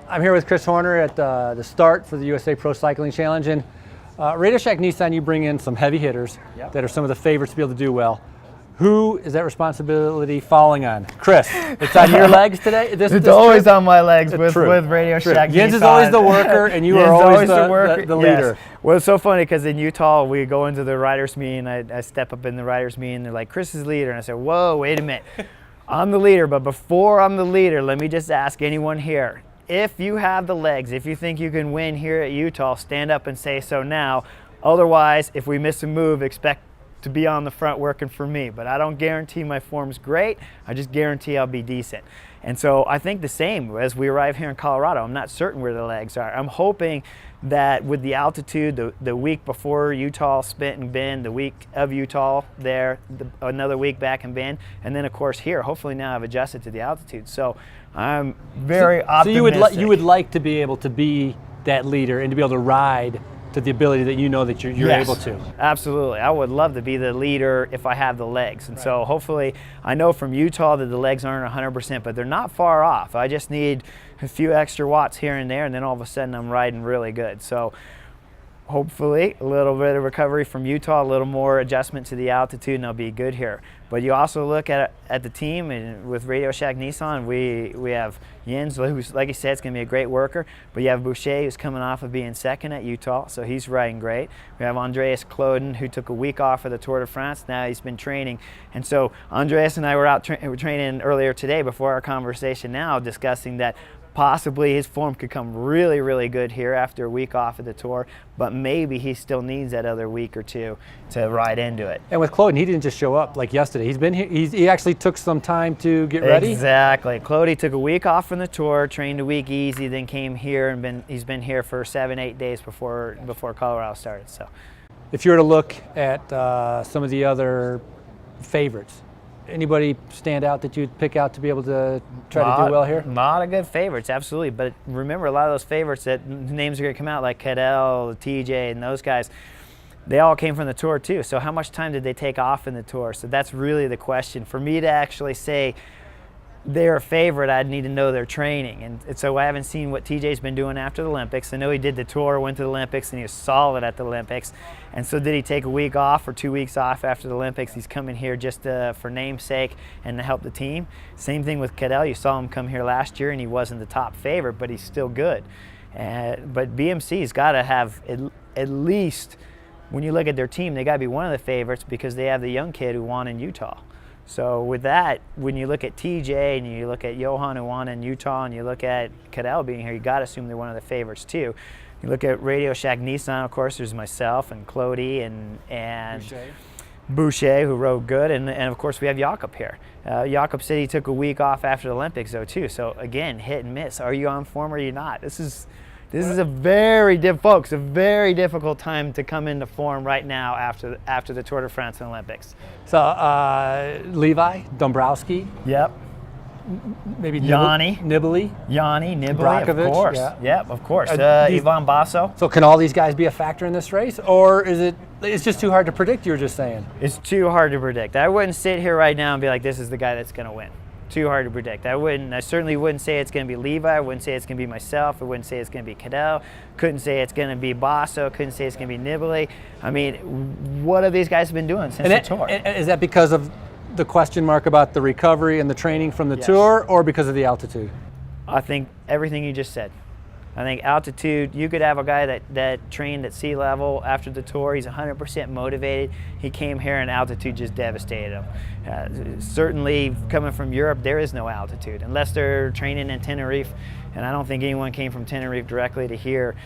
I'm here with Chris Horner at the start for the USA Pro Cycling Challenge. And Radio Shack Nissan, you bring in some heavy hitters that are some of the favorites to be able to do well. Who is that responsibility falling on? Chris, it's on your legs today? It's always on my legs with Radio Shack Nissan. Jens is always the worker, and you are always the leader. Yes. Well, it's so funny because in Utah, we go into the riders' meeting. I step up in the riders' meeting. They're like, Chris is the leader. And I say, whoa, wait a minute. I'm the leader, but before I'm the leader, let me just ask anyone here. If you have the legs, if you think you can win here at Utah, stand up and say so now. Otherwise, if we miss a move, expect to be on the front working for me. But I don't guarantee my form's great. I just guarantee I'll be decent. And so I think the same as we arrive here in Colorado. I'm not certain where the legs are. I'm hoping that with the altitude, the week before Utah spent in Bend, the week of Utah there, another week back in Bend, and then of course here, hopefully now I've adjusted to the altitude. So I'm very optimistic. So you would like to be able to be that leader and to be able to ride to the ability that you know that you're able to. Absolutely. I would love to be the leader if I have the legs. And so hopefully, I know from Utah that the legs aren't 100%, but they're not far off. I just need a few extra watts here and there, and then all of a sudden I'm riding really good. So hopefully a little bit of recovery from Utah, a little more adjustment to the altitude, and I'll be good here. But you also look at the team, and with Radio Shack Nissan, we have Jens, who's, like you said, it's going to be a great worker. But you have Boucher, who's coming off of being second at Utah, so he's riding great. We have Andreas Kloden, who took a week off for the Tour de France. Now he's been training. And so Andreas and I were out training earlier today before our conversation now, discussing that possibly his form could come really, really good here after a week off of the Tour, but maybe he still needs that other week or two to ride into it. And with Kloden, he didn't just show up like yesterday. He's been here. He actually took some time to get ready. Exactly. Kloden took a week off from the Tour, trained a week easy, then came here and he's been here for 7-8 days before Colorado started. So, if you were to look at some of the other favorites, anybody stand out that you'd pick out to be able to try to do well here? A lot of good favorites, absolutely. But remember, a lot of those favorites that names are going to come out, like Cadel, TJ, and those guys, they all came from the Tour too. So how much time did they take off in the Tour? So that's really the question. For me to actually say they're a favorite, I'd need to know their training. And so I haven't seen what TJ's been doing after the Olympics. I know he did the Tour, went to the Olympics, and he was solid at the Olympics. And so did he take a week off or 2 weeks off after the Olympics? He's coming here just for namesake and to help the team. Same thing with Cadel. You saw him come here last year, and he wasn't the top favorite, but he's still good. But BMC's got to have at least, when you look at their team, they got to be one of the favorites because they have the young kid who won in Utah. So with that, when you look at TJ and you look at Johan who won in Utah and you look at Cadel being here, you got to assume they're one of the favorites too. You look at Radio Shack Nissan, of course, there's myself and Clody and Boucher, who rode good, and of course we have Jakob here. Jakob said he took a week off after the Olympics though too. So again, hit and miss. Are you on form or are you not? This is a very difficult time to come into form right now after the Tour de France and Olympics. So Levi, Dombrowski. Yep. Maybe Yanni. Nibali. Of course. Yeah. Yep, of course. Ivan Basso. So can all these guys be a factor in this race, or it's just too hard to predict, you were just saying? It's too hard to predict. I wouldn't sit here right now and be like, this is the guy that's going to win. Too hard to predict. I certainly wouldn't say it's going to be Levi. I wouldn't say it's going to be myself. I wouldn't say it's going to be Cadel. Couldn't say it's going to be Basso. Couldn't say it's going to be Nibali. I mean, what have these guys been doing since the Tour? Is that because of the question mark about the recovery and the training from the Tour, or because of the altitude? I think everything you just said. I think altitude, you could have a guy that trained at sea level after the Tour. He's 100% motivated. He came here and altitude just devastated him. Certainly coming from Europe, there is no altitude unless they're training in Tenerife. And I don't think anyone came from Tenerife directly to here.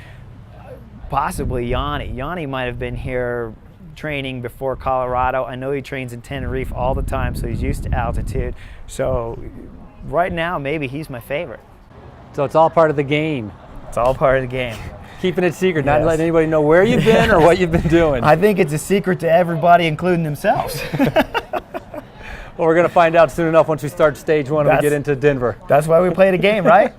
Possibly Yanni. Yanni might have been here training before Colorado. I know he trains in Tenerife all the time, so he's used to altitude. So right now, maybe he's my favorite. So it's all part of the game. It's all part of the game. Keeping it secret, not letting anybody know where you've been or what you've been doing. I think it's a secret to everybody, including themselves. Well, we're going to find out soon enough once we start stage one and we get into Denver. That's why we play the game, right?